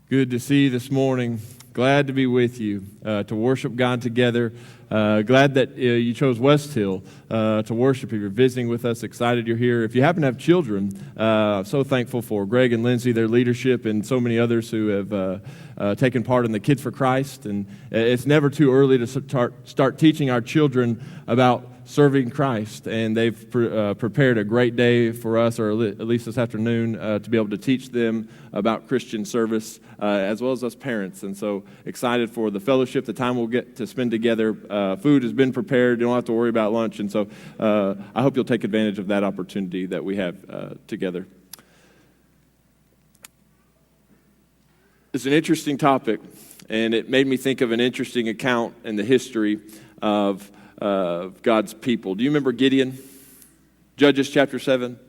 Good to see you this morning. Glad to be with you, to worship God together. Glad that you chose West Hill to worship. If you're visiting with us, excited you're here. If you happen to have children, so thankful for Greg and Lindsay, their leadership, and so many others who have taken part in the Kids for Christ. And it's never too early to start teaching our children about serving Christ, and they've prepared a great day for us, or at least this afternoon, to be able to teach them about Christian service, as well as us parents. And so excited for the fellowship, the time we'll get to spend together. Food has been prepared. You don't have to worry about lunch. And so I hope you'll take advantage of that opportunity that we have together. It's an interesting topic, and it made me think of an interesting account in the history of God's people. Do you remember Gideon? Judges chapter 7.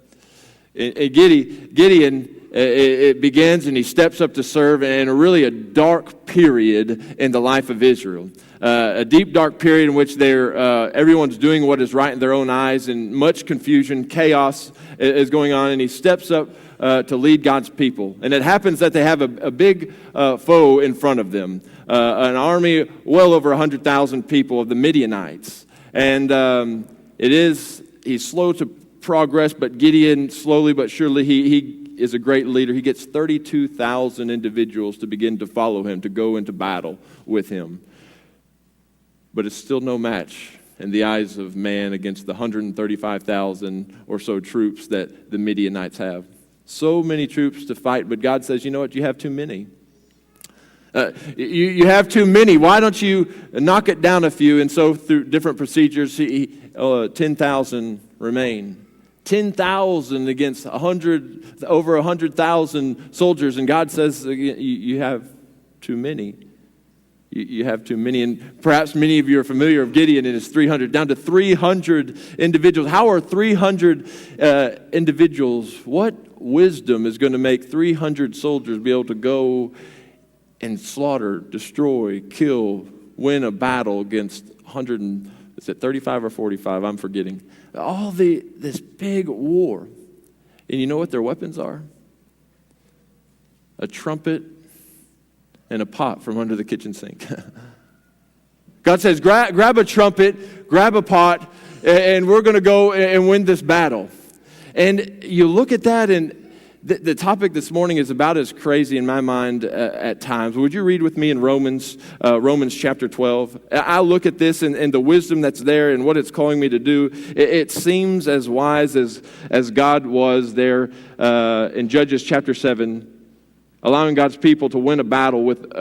Gideon, it begins and he steps up to serve in a dark period in the life of Israel. A deep, dark period in which everyone's doing what is right in their own eyes, and much confusion, chaos is going on, and he steps up to lead God's people. And it happens that they have a big foe in front of them, an army well over 100,000 people of the Midianites. And he's slow to progress, but Gideon, slowly but surely, he is a great leader. He gets 32,000 individuals to begin to follow him, to go into battle with him. But it's still no match in the eyes of man against the 135,000 or so troops that the Midianites have. So many troops to fight, but God says, you know what, you have too many. You have too many. Why don't you knock it down a few? And so through different procedures, 10,000 remain. 10,000 against over 100,000 soldiers. And God says, you have too many. You have too many. And perhaps many of you are familiar with Gideon and his 300, down to 300 individuals. How are 300 individuals? What wisdom is going to make 300 soldiers be able to go and slaughter, destroy, kill, win a battle against 35 or 45? I'm forgetting. This big war. And you know what their weapons are? A trumpet and a pot from under the kitchen sink. God says, grab a trumpet, grab a pot, and we're going to go and win this battle. And you look at that, and the topic this morning is about as crazy in my mind at times. Would you read with me in Romans chapter 12? I look at this and the wisdom that's there and what it's calling me to do. It seems as wise as God was there in Judges chapter 7, allowing God's people to win a battle with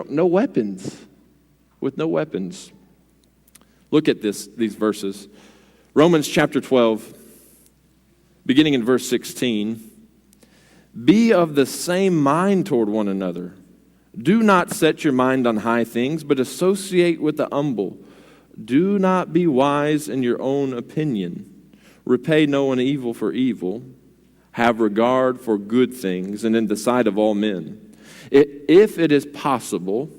no weapons. With no weapons. Look at these verses. Romans chapter 12, beginning in verse 16. Be of the same mind toward one another. Do not set your mind on high things, but associate with the humble. Do not be wise in your own opinion. Repay no one evil for evil. Have regard for good things and in the sight of all men. If it is possible,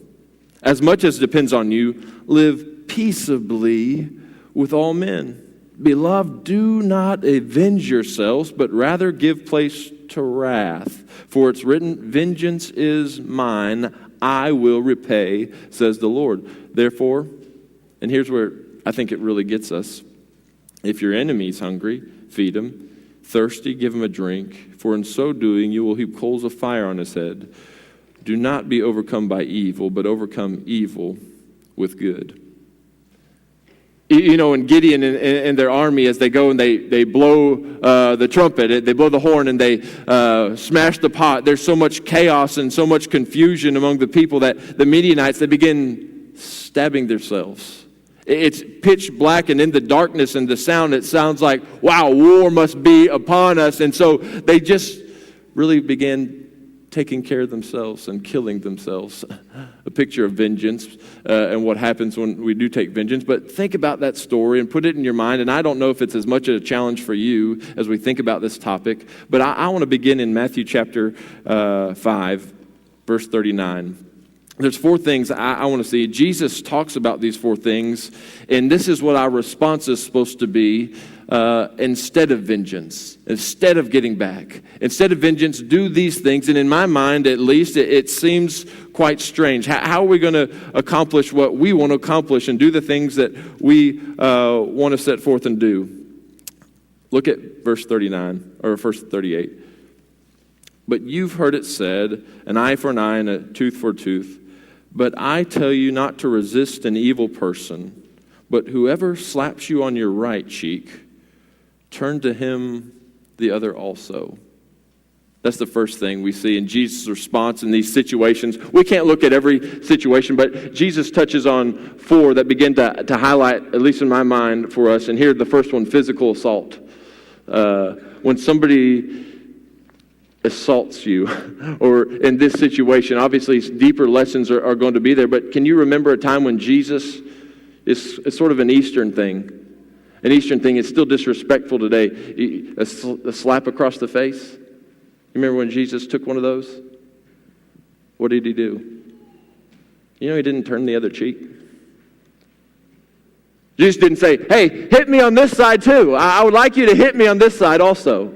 as much as depends on you, live peaceably with all men. Beloved, do not avenge yourselves, but rather give place to wrath. For it's written, vengeance is mine, I will repay, says the Lord. Therefore, and here's where I think it really gets us. If your enemy's hungry, feed him. Thirsty, give him a drink. For in so doing, you will heap coals of fire on his head. Do not be overcome by evil, but overcome evil with good. You know, in Gideon and their army, as they go and they blow the trumpet, they blow the horn, and they smash the pot, there's so much chaos and so much confusion among the people that the Midianites, they begin stabbing themselves. It's pitch black, and in the darkness and the sound, it sounds like, wow, war must be upon us. And so they just really began taking care of themselves and killing themselves. A picture of vengeance and what happens when we do take vengeance. But think about that story and put it in your mind. And I don't know if it's as much a challenge for you as we think about this topic. But I want to begin in Matthew chapter 5, verse 39. there's four things I want to see. Jesus talks about these four things, and this is what our response is supposed to be instead of vengeance, instead of getting back. Instead of vengeance, do these things. And in my mind, at least, it seems quite strange. How are we going to accomplish what we want to accomplish and do the things that we want to set forth and do? Look at verse 39, or verse 38. But you've heard it said, an eye for an eye and a tooth for a tooth. But I tell you not to resist an evil person, but whoever slaps you on your right cheek, turn to him the other also. That's the first thing we see in Jesus' response in these situations. We can't look at every situation, but Jesus touches on four that begin to highlight, at least in my mind, for us. And here, the first one, physical assault. When somebody assaults you, or in this situation, obviously deeper lessons are going to be there, but can you remember a time when Jesus is sort of an Eastern thing? An Eastern thing is still disrespectful today. A slap across the face. You remember when Jesus took one of those? What did he do? You know, he didn't turn the other cheek. Jesus didn't say, hey, hit me on this side too. I would like you to hit me on this side also.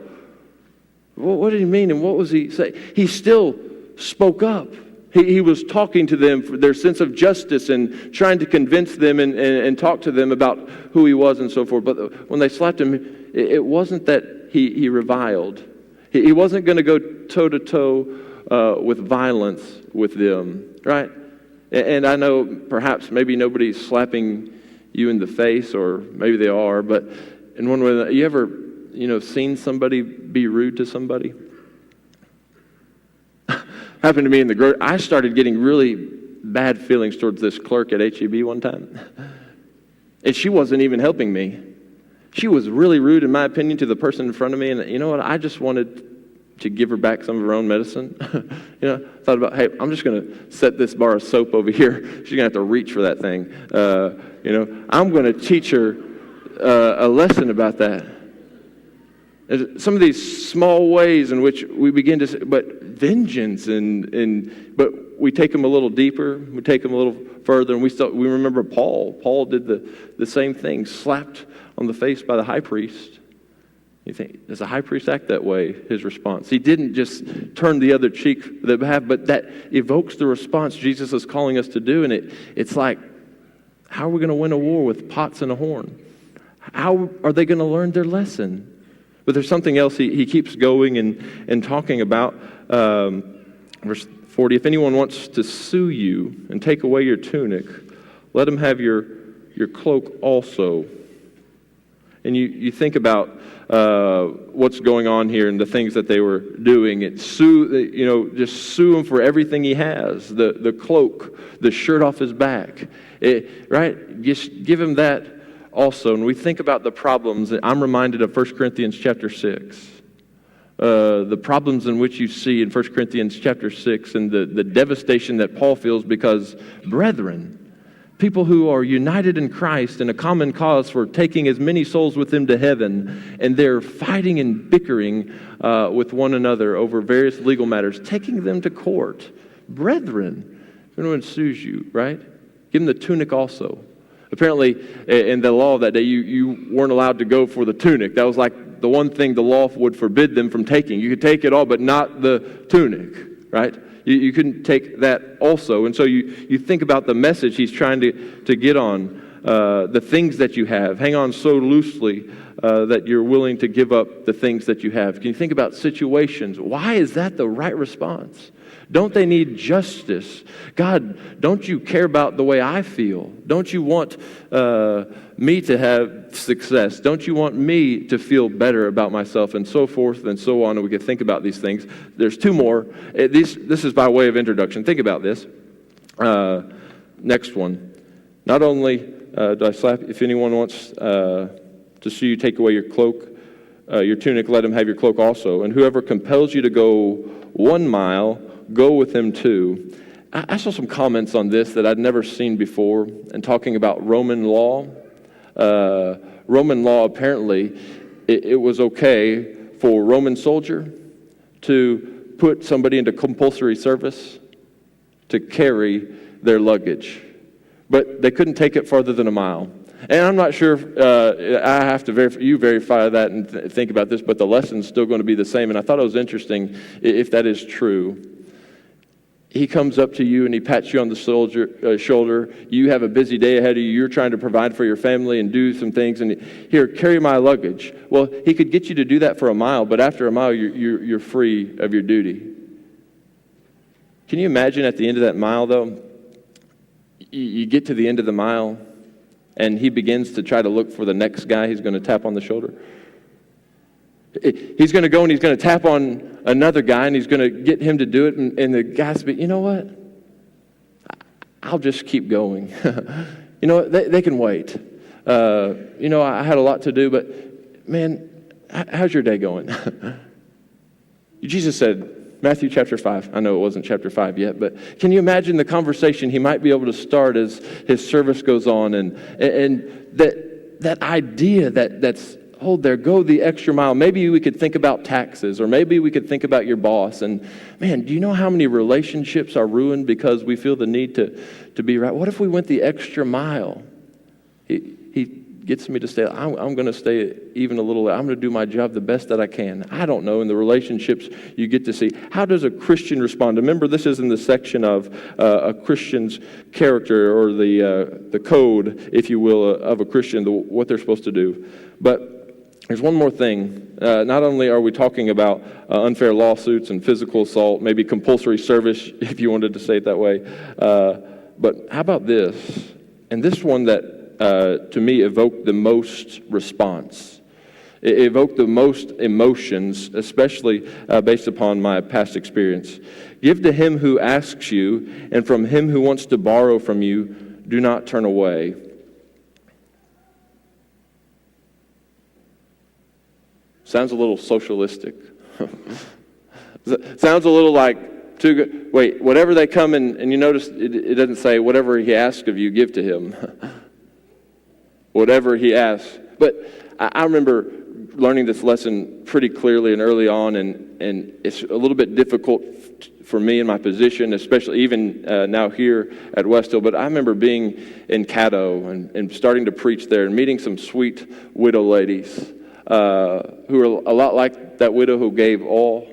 Well, what did he mean, and what was he saying? He still spoke up. He was talking to them for their sense of justice and trying to convince them and talk to them about who he was and so forth. But when they slapped him, it wasn't that he reviled. He wasn't going to go toe-to-toe with violence with them, right? And I know perhaps maybe nobody's slapping you in the face, or maybe they are, but in one way, you ever seen somebody be rude to somebody? Happened to me in the grocery. I started getting really bad feelings towards this clerk at HEB one time. And she wasn't even helping me. She was really rude, in my opinion, to the person in front of me. And you know what? I just wanted to give her back some of her own medicine. Thought about, hey, I'm just going to set this bar of soap over here. She's going to have to reach for that thing. I'm going to teach her a lesson about that. There's some of these small ways in which we begin to, but vengeance but we take them a little deeper, we take them a little further, and we remember Paul. Paul did the same thing, slapped on the face by the high priest. You think, does a high priest act that way? His response. He didn't just turn the other cheek, but that evokes the response Jesus is calling us to do, and it's like, how are we going to win a war with pots and a horn? How are they going to learn their lesson? But there's something else he keeps going and talking about. Verse 40, if anyone wants to sue you and take away your tunic, let him have your cloak also. And you think about what's going on here and the things that they were doing. Just sue him for everything he has. The cloak, the shirt off his back. Right? Just give him that also. And we think about the problems. I'm reminded of 1 Corinthians chapter 6. The problems in which you see in 1 Corinthians chapter 6 and the devastation that Paul feels because, brethren, people who are united in Christ in a common cause for taking as many souls with him to heaven, and they're fighting and bickering with one another over various legal matters, taking them to court. Brethren, if anyone sues you, right? Give them the tunic also. Apparently, in the law of that day, you weren't allowed to go for the tunic. That was like the one thing the law would forbid them from taking. You could take it all, but not the tunic, right? You couldn't take that also. And so you think about the message he's trying to get on, the things that you have. Hang on so loosely that you're willing to give up the things that you have. Can you think about situations? Why is that the right response? Don't they need justice? God, don't you care about the way I feel? Don't you want me to have success? Don't you want me to feel better about myself? And so forth and so on. And we could think about these things. There's two more. This is by way of introduction. Think about this. Next one. Not only do I slap, if anyone wants to see you take away your cloak, your tunic, let him have your cloak also. And whoever compels you to go 1 mile, go with him too. I saw some comments on this that I'd never seen before, and talking about Roman law. Roman law, apparently, it was okay for a Roman soldier to put somebody into compulsory service to carry their luggage. But they couldn't take it farther than a mile. And I'm not sure, I have to verify that and think about this, but the lesson's still going to be the same. And I thought it was interesting if that is true. He comes up to you and he pats you on the shoulder. You have a busy day ahead of you. You're trying to provide for your family and do some things. And here, carry my luggage. Well, he could get you to do that for a mile, but after a mile, you're free of your duty. Can you imagine at the end of that mile, though? You get to the end of the mile, and he begins to try to look for the next guy he's going to tap on the shoulder. He's going to go and he's going to tap on another guy, and he's going to get him to do it. And the guy's be, you know what? I'll just keep going. You know what? They can wait. I had a lot to do, but man, how's your day going? Jesus said, Matthew chapter 5. I know it wasn't chapter 5 yet, but can you imagine the conversation he might be able to start as his service goes on, and that idea that's hold there, go the extra mile. Maybe we could think about taxes, or maybe we could think about your boss. And man, do you know how many relationships are ruined because we feel the need to be right? What if we went the extra mile? He gets me to stay. I'm going to stay even a little. I'm going to do my job the best that I can. I don't know. In the relationships you get to see, how does a Christian respond? Remember, this is in the section of a Christian's character, or the code, if you will, of a Christian, what they're supposed to do. But there's one more thing. Not only are we talking about unfair lawsuits and physical assault, maybe compulsory service, if you wanted to say it that way, but how about this? And this one that to me evoked the most response. It evoked the most emotions, especially based upon my past experience. Give to him who asks you, and from him who wants to borrow from you, do not turn away. Sounds a little socialistic. Sounds a little like, too good. Wait, whatever they come and you notice it doesn't say whatever he asks of you, give to him. Whatever he asks. But I remember learning this lesson pretty clearly and early on, and it's a little bit difficult for me in my position, especially even now here at West Hill. But I remember being in Caddo and starting to preach there and meeting some sweet widow ladies who are a lot like that widow who gave all.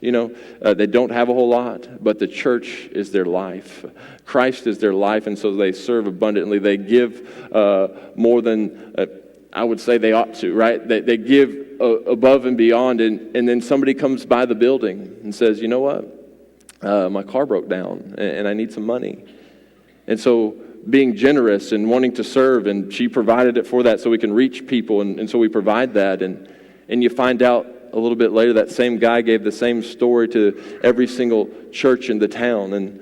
They don't have a whole lot, but the church is their life. Christ is their life, and so they serve abundantly. They give more than I would say they ought to, right? They give above and beyond, and then somebody comes by the building and says, you know what? My car broke down, and I need some money. And so being generous and wanting to serve, and she provided it for that so we can reach people, and so we provide that. And you find out a little bit later that same guy gave the same story to every single church in the town, and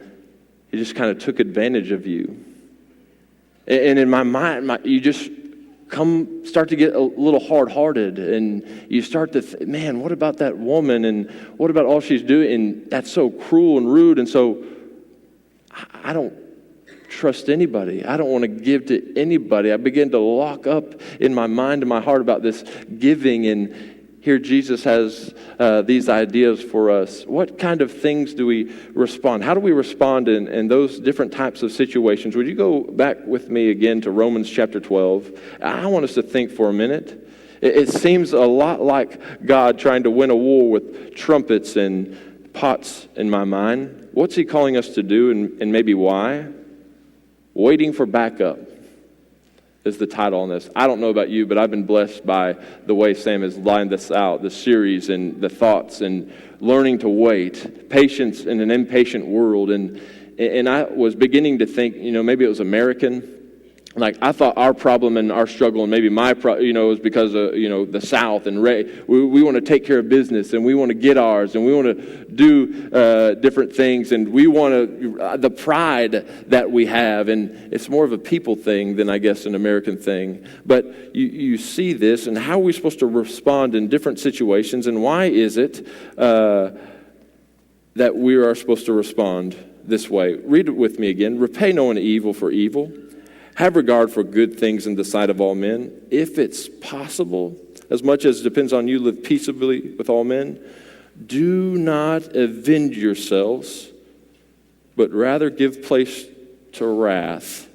he just kind of took advantage of you. And in my mind, you just start to get a little hard-hearted, and you start to man, what about that woman, and what about all she's doing? And that's so cruel and rude, and so I don't trust anybody. I don't want to give to anybody. I begin to lock up in my mind and my heart about this giving, and here Jesus has these ideas for us. What kind of things do we respond? How do we respond in those different types of situations? Would you go back with me again to Romans chapter 12? I want us to think for a minute. It seems a lot like God trying to win a war with trumpets and pots in my mind. What's he calling us to do, and maybe why? Waiting for backup is the title on this. I don't know about you, but I've been blessed by the way Sam has lined this out, the series and the thoughts, and learning to wait, patience in an impatient world. And I was beginning to think, maybe it was American. Like, I thought our problem and our struggle, and maybe my was because of, the South, and we want to take care of business, and we want to get ours, and we want to do different things, and we want to, the pride that we have, and it's more of a people thing than, I guess, an American thing. But you see this, and how are we supposed to respond in different situations, and why is it that we are supposed to respond this way? Read it with me again. Repay no one evil for evil. Have regard for good things in the sight of all men. If it's possible, as much as it depends on you, live peaceably with all men. Do not avenge yourselves, but rather give place to wrath.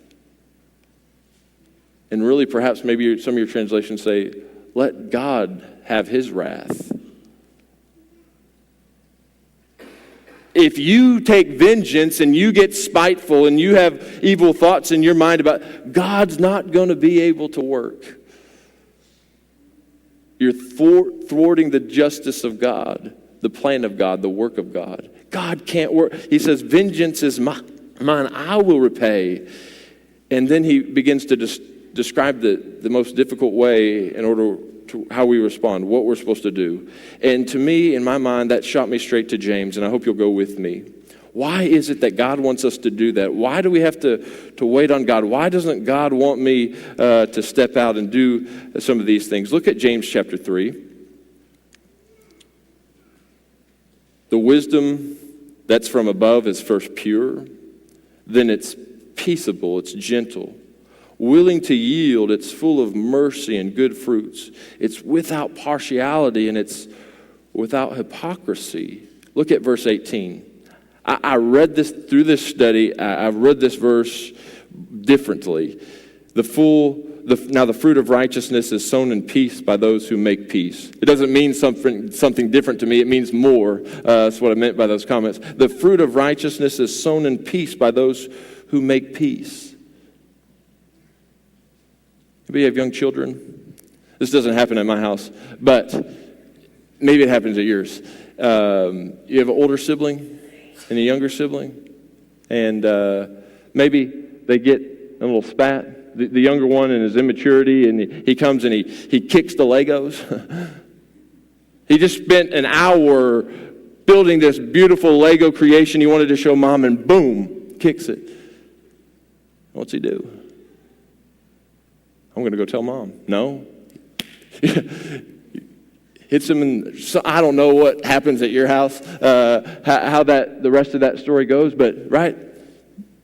And really, perhaps maybe some of your translations say, let God have his wrath. If you take vengeance and you get spiteful and you have evil thoughts in your mind about, God's not going to be able to work. You're thwarting the justice of God, the plan of God, the work of God. God can't work. He says, vengeance is mine, I will repay. And then he begins to describe the most difficult way in order to how we respond, what we're supposed to do. And to me, in my mind, that shot me straight to James, and I hope you'll go with me. Why is it that God wants us to do that? Why do we have to wait on God? Why doesn't God want me to step out and do some of these things? Look at James chapter 3. The wisdom that's from above is first pure, then it's peaceable, it's gentle, willing to yield, it's full of mercy and good fruits. It's without partiality and it's without hypocrisy. Look at verse 18. I read this through this study. I've read this verse differently. Now the fruit of righteousness is sown in peace by those who make peace. It doesn't mean something different to me. It means more. That's what I meant by those comments. The fruit of righteousness is sown in peace by those who make peace. Maybe you have young children. This doesn't happen at my house, but maybe it happens at yours. You have an older sibling and a younger sibling, and maybe they get a little spat. The younger one in his immaturity, and he comes and he kicks the Legos. He just spent an hour building this beautiful Lego creation he wanted to show mom, and boom, kicks it. What's he do? I'm going to go tell mom. No. Hits him, and so I don't know what happens at your house, how the rest of that story goes, but right,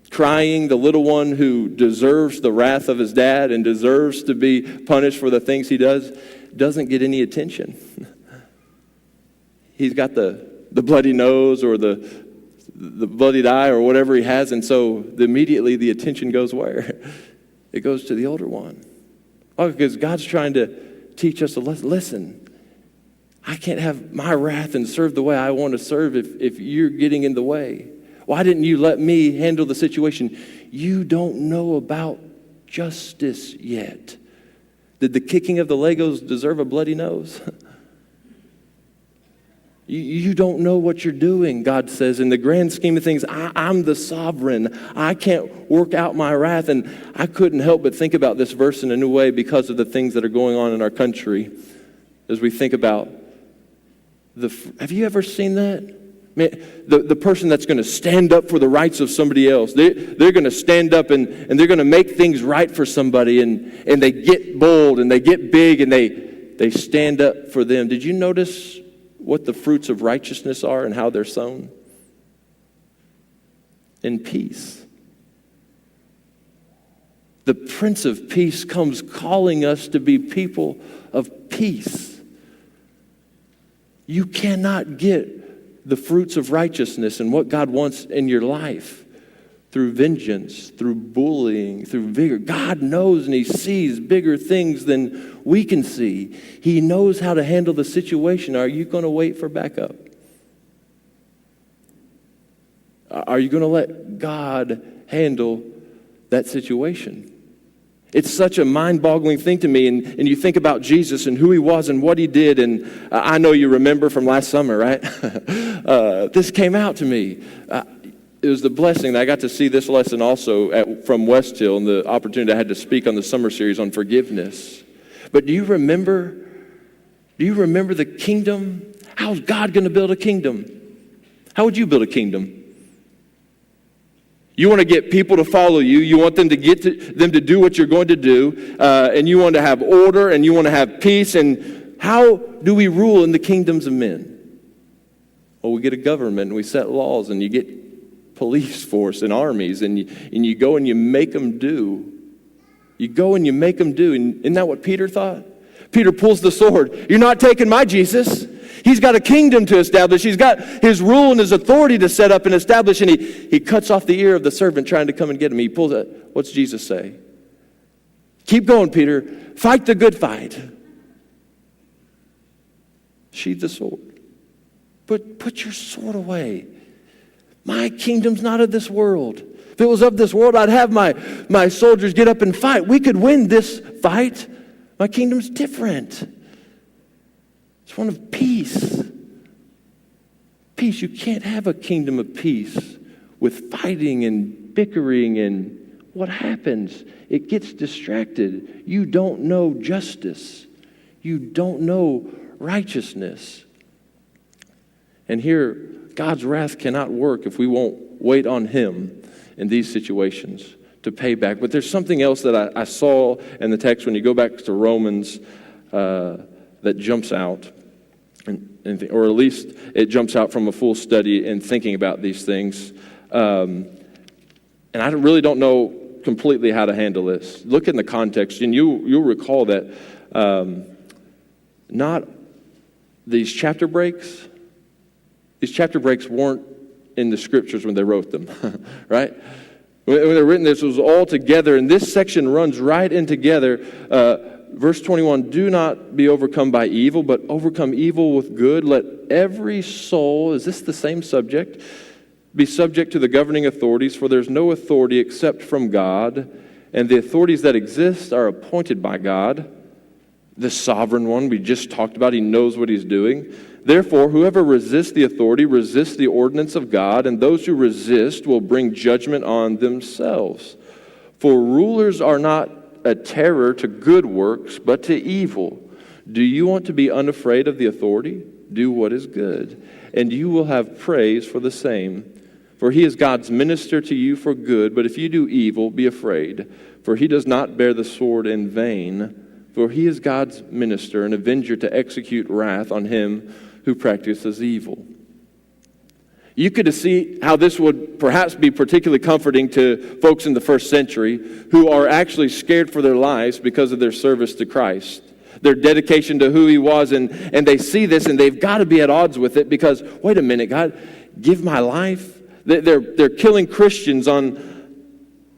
crying, the little one who deserves the wrath of his dad and deserves to be punished for the things he does, doesn't get any attention. He's got the bloody nose or the bloodied eye or whatever he has, and so immediately the attention goes where? It goes to the older one. Oh, because God's trying to teach us to listen. I can't have my wrath and serve the way I want to serve if you're getting in the way. Why didn't you let me handle the situation? You don't know about justice yet. Did the kicking of the Legos deserve a bloody nose? You don't know what you're doing, God says. In the grand scheme of things, I'm the sovereign. I can't work out my wrath. And I couldn't help but think about this verse in a new way because of the things that are going on in our country. As we think about have you ever seen that? Man, the person that's going to stand up for the rights of somebody else. They're going to stand up and they're going to make things right for somebody. And they get bold and they get big and they stand up for them. Did you notice what the fruits of righteousness are and how they're sown? In peace. The Prince of Peace comes calling us to be people of peace. You cannot get the fruits of righteousness and what God wants in your life through vengeance, through bullying, through vigor. God knows and he sees bigger things than we can see. He knows how to handle the situation. Are you going to wait for backup? Are you going to let God handle that situation? It's such a mind-boggling thing to me. And you think about Jesus and who he was and what he did. And I know you remember from last summer, right? This came out to me. It was the blessing that I got to see this lesson also from West Hill and the opportunity I had to speak on the summer series on forgiveness. But do you remember the kingdom? How's God going to build a kingdom? How would you build a kingdom? You want to get people to follow you. You want them to them to do what you're going to do. And you want to have order and you want to have peace. And how do we rule in the kingdoms of men? Well, we get a government and we set laws and you get police force and armies and you go and you make them do. You go and you make them do. And isn't that what Peter thought? Peter pulls the sword. You're not taking my Jesus. He's got a kingdom to establish. He's got his rule and his authority to set up and establish, and he cuts off the ear of the servant trying to come and get him. He pulls it. What's Jesus say? Keep going, Peter. Fight the good fight. Sheathe the sword. Put your sword away. My kingdom's not of this world. If it was of this world, I'd have my soldiers get up and fight. We could win this fight. My kingdom's different. It's one of peace. Peace. You can't have a kingdom of peace with fighting and bickering, and what happens? It gets distracted. You don't know justice. You don't know righteousness. And here, God's wrath cannot work if we won't wait on Him in these situations to pay back. But there's something else that I saw in the text when you go back to Romans that jumps out, or at least it jumps out from a full study and thinking about these things. And I really don't know completely how to handle this. Look in the context, and you'll recall that not these chapter breaks. These chapter breaks weren't in the scriptures when they wrote them, right? When they were written, this was all together, and this section runs right in together. Verse 21, do not be overcome by evil, but overcome evil with good. Let every soul, is this the same subject? Be subject to the governing authorities, for there's no authority except from God, and the authorities that exist are appointed by God. The sovereign one we just talked about, He knows what He's doing. Therefore, whoever resists the authority resists the ordinance of God, and those who resist will bring judgment on themselves. For rulers are not a terror to good works, but to evil. Do you want to be unafraid of the authority? Do what is good, and you will have praise for the same. For he is God's minister to you for good, but if you do evil, be afraid. For he does not bear the sword in vain, for he is God's minister, an avenger to execute wrath on him who practices evil. You could see how this would perhaps be particularly comforting to folks in the first century who are actually scared for their lives because of their service to Christ, their dedication to who He was, and they see this and they've got to be at odds with it because, wait a minute, God, give my life? They're killing Christians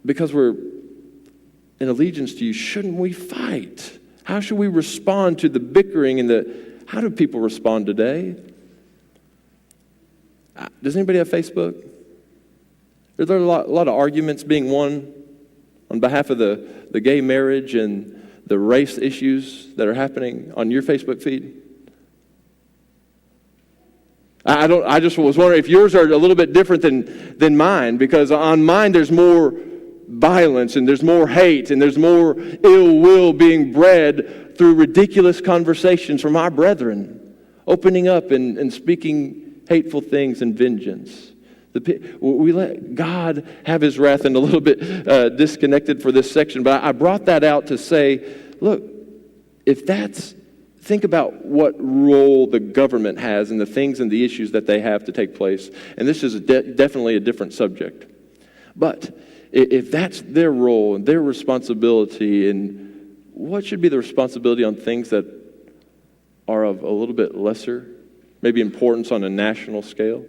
because we're in allegiance to You. Shouldn't we fight? How should we respond to the bickering and how do people respond today? Does anybody have Facebook? Are there a lot of arguments being won on behalf of the gay marriage and the race issues that are happening on your Facebook feed? I just was wondering if yours are a little bit different than mine, because on mine there's more violence and there's more hate and there's more ill will being bred through ridiculous conversations from our brethren, opening up and speaking hateful things and vengeance. We let God have His wrath, and a little bit disconnected for this section, but I brought that out to say, look, think about what role the government has and the things and the issues that they have to take place. And this is definitely a different subject. But if that's their role and their responsibility, and what should be the responsibility on things that are of a little bit lesser, maybe importance on a national scale?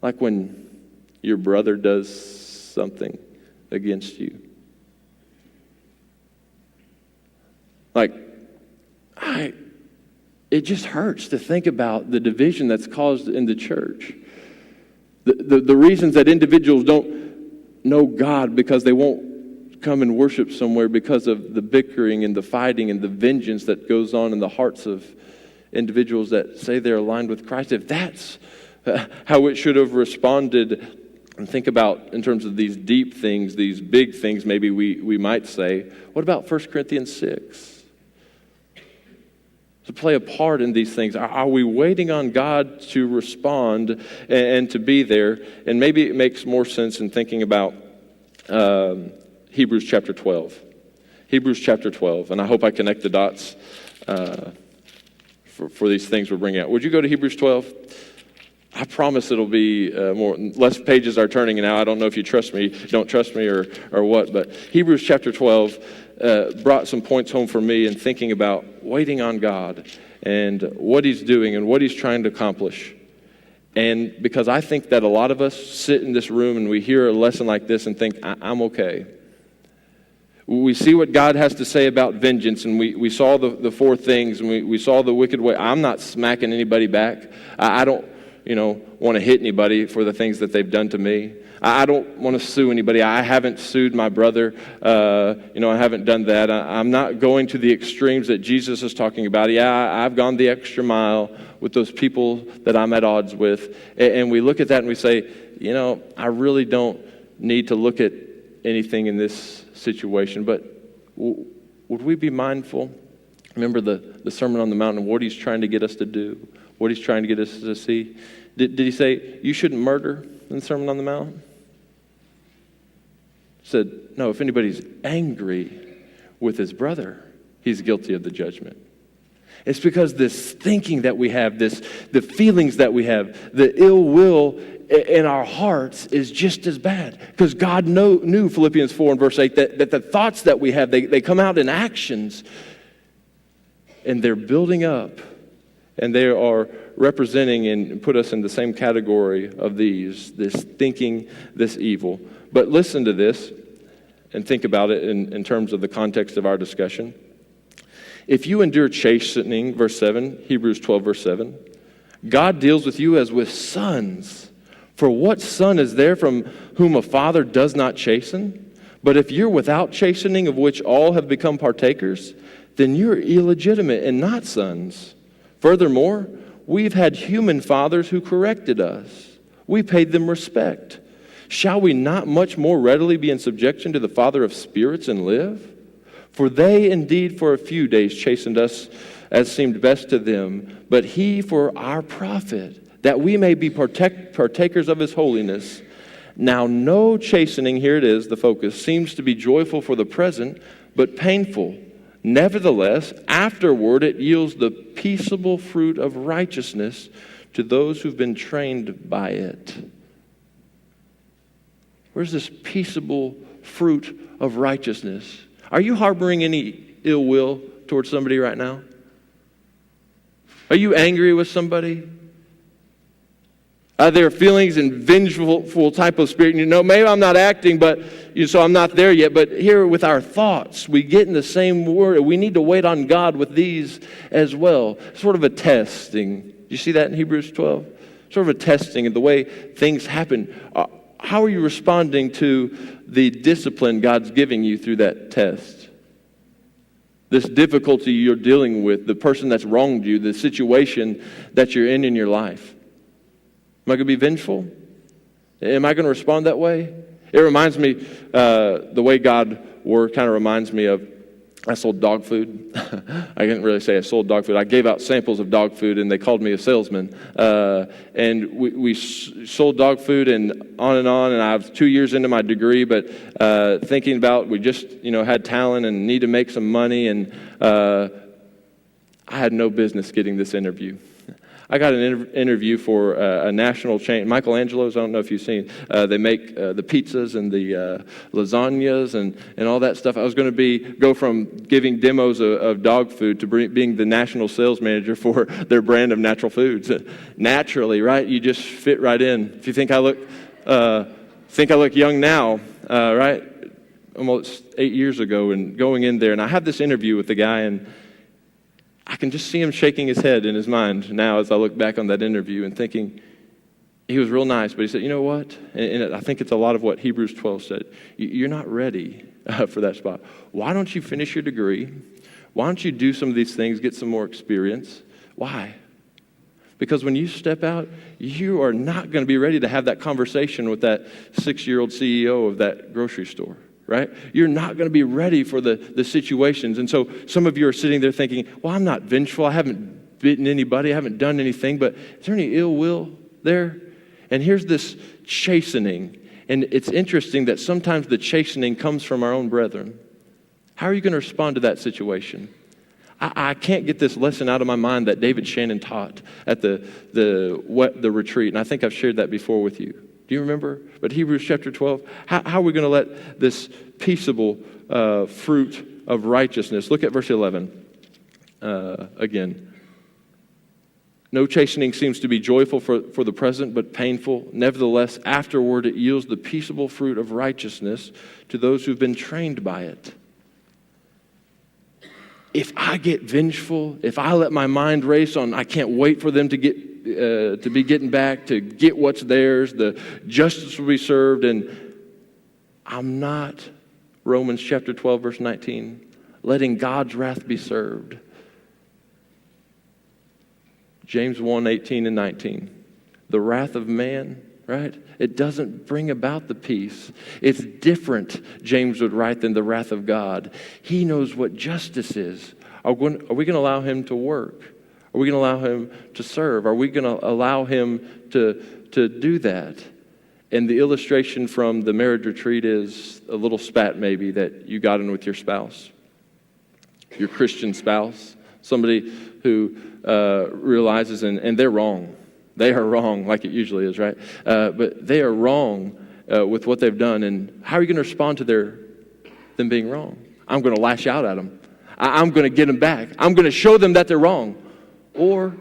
Like when your brother does something against you. It just hurts to think about the division that's caused in the church. The reasons that individuals don't know God because they won't come and worship somewhere because of the bickering and the fighting and the vengeance that goes on in the hearts of individuals that say they're aligned with Christ. If that's how it should have responded, and think about in terms of these deep things, these big things maybe we might say, what about 1 Corinthians 6? To play a part in these things. Are we waiting on God to respond and to be there? And maybe it makes more sense in thinking about Hebrews chapter 12. Hebrews chapter 12. And I hope I connect the dots for these things we're bringing out. Would you go to Hebrews 12? I promise it'll be less pages are turning now. I don't know if you trust me, don't trust me or what, but Hebrews chapter 12. brought some points home for me in thinking about waiting on God and what he's doing and what he's trying to accomplish. And because I think that a lot of us sit in this room and we hear a lesson like this and think, I'm okay. We see what God has to say about vengeance, and we saw the four things, and we saw the wicked way. I'm not smacking anybody back. I don't, want to hit anybody for the things that they've done to me. I don't want to sue anybody. I haven't sued my brother. I haven't done that. I'm not going to the extremes that Jesus is talking about. Yeah, I've gone the extra mile with those people that I'm at odds with. And we look at that and we say, I really don't need to look at anything in this situation. But would we be mindful? Remember the Sermon on the Mount and what he's trying to get us to do, what he's trying to get us to see. Did he say, you shouldn't murder in the Sermon on the Mount? He said, no, if anybody's angry with his brother, he's guilty of the judgment. It's because this thinking that we have, the feelings that we have, the ill will in our hearts is just as bad. Because God knew, Philippians 4 and verse 8, that the thoughts that we have, they come out in actions. And they're building up. And they are representing and put us in the same category of this thinking, this evil. But listen to this and think about it in terms of the context of our discussion. If you endure chastening, verse 7, Hebrews 12, verse 7, God deals with you as with sons. For what son is there from whom a father does not chasten? But if you're without chastening, of which all have become partakers, then you're illegitimate and not sons. Furthermore, we've had human fathers who corrected us. We paid them respect. Shall we not much more readily be in subjection to the Father of spirits and live? For they indeed for a few days chastened us as seemed best to them, but he for our profit, that we may be partakers of his holiness. Now no chastening, here it is, the focus, seems to be joyful for the present, but painful. Nevertheless, afterward it yields the peaceable fruit of righteousness to those who've been trained by it. Where's this peaceable fruit of righteousness? Are you harboring any ill will towards somebody right now? Are you angry with somebody? Are there feelings and vengeful type of spirit? Maybe I'm not acting, but so I'm not there yet. But here with our thoughts, we get in the same word. We need to wait on God with these as well. Sort of a testing. Do you see that in Hebrews 12? Sort of a testing of the way things happen. How are you responding to the discipline God's giving you through that test? This difficulty you're dealing with, the person that's wronged you, the situation that you're in your life. Am I going to be vengeful? Am I going to respond that way? It reminds me, the way God worked kind of reminds me of, I sold dog food. I didn't really say I sold dog food. I gave out samples of dog food, and they called me a salesman. And we sold dog food and I was 2 years into my degree, but thinking about, we just, had talent and need to make some money, and I had no business getting this interview. I got an interview for a national chain, Michelangelo's. I don't know if you've seen. They make the pizzas and the lasagnas and all that stuff. I was going to go from giving demos of dog food to being the national sales manager for their brand of natural foods. Naturally, right? You just fit right in. If you think I look young now, right? Almost 8 years ago, and going in there, and I had this interview with the guy, and I can just see him shaking his head in his mind now as I look back on that interview and thinking, he was real nice, but he said, you know what? And I think it's a lot of what Hebrews 12 said. You're not ready for that spot. Why don't you finish your degree? Why don't you do some of these things, get some more experience? Why? Because when you step out, you are not going to be ready to have that conversation with that 6-year-old CEO of that grocery store. Right? You're not going to be ready for the situations. And so some of you are sitting there thinking, well, I'm not vengeful. I haven't bitten anybody. I haven't done anything. But is there any ill will there? And here's this chastening. And it's interesting that sometimes the chastening comes from our own brethren. How are you going to respond to that situation? I can't get this lesson out of my mind that David Shannon taught at the retreat. And I think I've shared that before with you. Do you remember? But Hebrews chapter 12, how are we going to let this peaceable fruit of righteousness. Look at verse 11 again. No chastening seems to be joyful for the present, but painful. Nevertheless, afterward it yields the peaceable fruit of righteousness to those who've been trained by it. If I get vengeful, if I let my mind race on, I can't wait for them to be getting back, to get what's theirs, the justice will be served, and I'm not, Romans chapter 12, verse 19, letting God's wrath be served. James 1, 18 and 19. The wrath of man, right? It doesn't bring about the peace. It's different, James would write, than the wrath of God. He knows what justice is. Are we going to allow him to work? Are we going to allow him to serve? Are we going to allow him to do that? And the illustration from the marriage retreat is a little spat maybe that you got in with your spouse, your Christian spouse, somebody who realizes, and they're wrong. They are wrong, like it usually is, right? But they are wrong with what they've done. And how are you going to respond to them being wrong? I'm going to lash out at them. I'm going to get them back. I'm going to show them that they're wrong. Or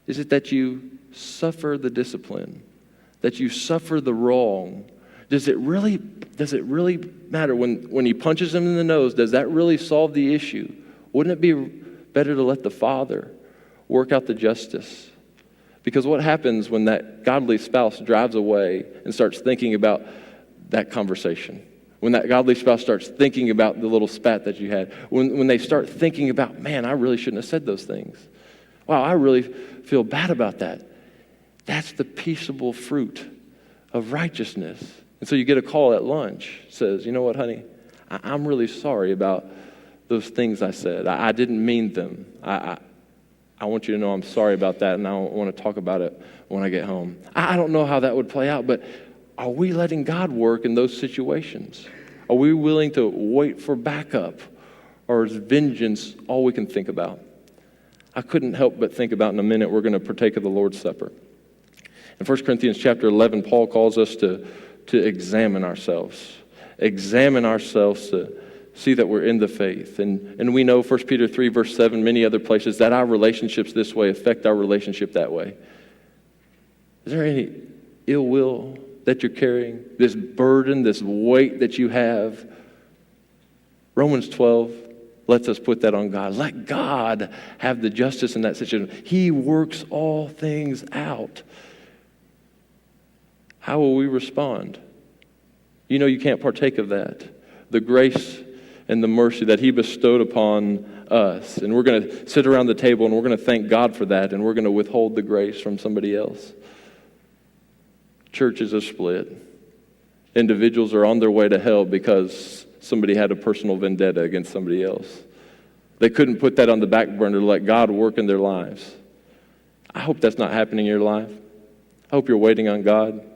is it that you suffer the discipline, that you suffer the wrong? Does it really matter when he punches them in the nose? Does that really solve the issue? Wouldn't it be better to let the Father work out the justice? Because what happens when that godly spouse drives away and starts thinking about that conversation? When that godly spouse starts thinking about the little spat that you had? When they start thinking about, man, I really shouldn't have said those things. Wow, I really feel bad about that. That's the peaceable fruit of righteousness. And so you get a call at lunch, says, you know what, honey, I'm really sorry about those things I said. I didn't mean them. I want you to know I'm sorry about that, and I want to talk about it when I get home. I don't know how that would play out, but are we letting God work in those situations? Are we willing to wait for backup, or is vengeance all we can think about? I couldn't help but think about in a minute we're going to partake of the Lord's Supper. In 1 Corinthians chapter 11, Paul calls us to examine ourselves. Examine ourselves to see that we're in the faith. And we know 1 Peter 3, verse 7, many other places, that our relationships this way affect our relationship that way. Is there any ill will that you're carrying? This burden, this weight that you have? Romans 12 lets us put that on God. Let God have the justice in that situation. He works all things out. How will we respond? You know you can't partake of that. The grace and the mercy that he bestowed upon us. And we're going to sit around the table and we're going to thank God for that, and we're going to withhold the grace from somebody else. Churches are split. Individuals are on their way to hell because somebody had a personal vendetta against somebody else. They couldn't put that on the back burner to let God work in their lives. I hope that's not happening in your life. I hope you're waiting on God.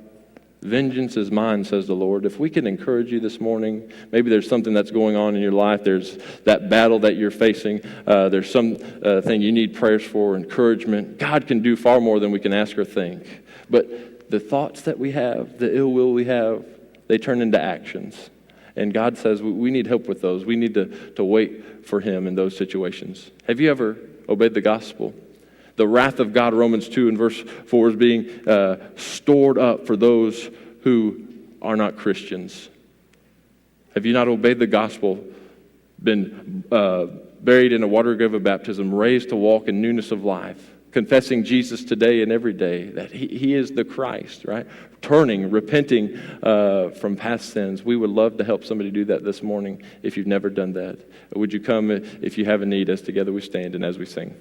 Vengeance is mine, says the Lord. If we can encourage you this morning, maybe there's something that's going on in your life. There's that battle that you're facing. There's some thing you need prayers for, encouragement. God can do far more than we can ask or think. But the thoughts that we have, the ill will we have, they turn into actions. And God says we need help with those. We need to wait for him in those situations. Have you ever obeyed the gospel? The wrath of God, Romans 2 and verse 4, is being stored up for those who are not Christians. Have you not obeyed the gospel, been buried in a water grave of baptism, raised to walk in newness of life, confessing Jesus today and every day, that he is the Christ, right? Turning, repenting from past sins. We would love to help somebody do that this morning if you've never done that. Would you come if you have a need, as together we stand and as we sing?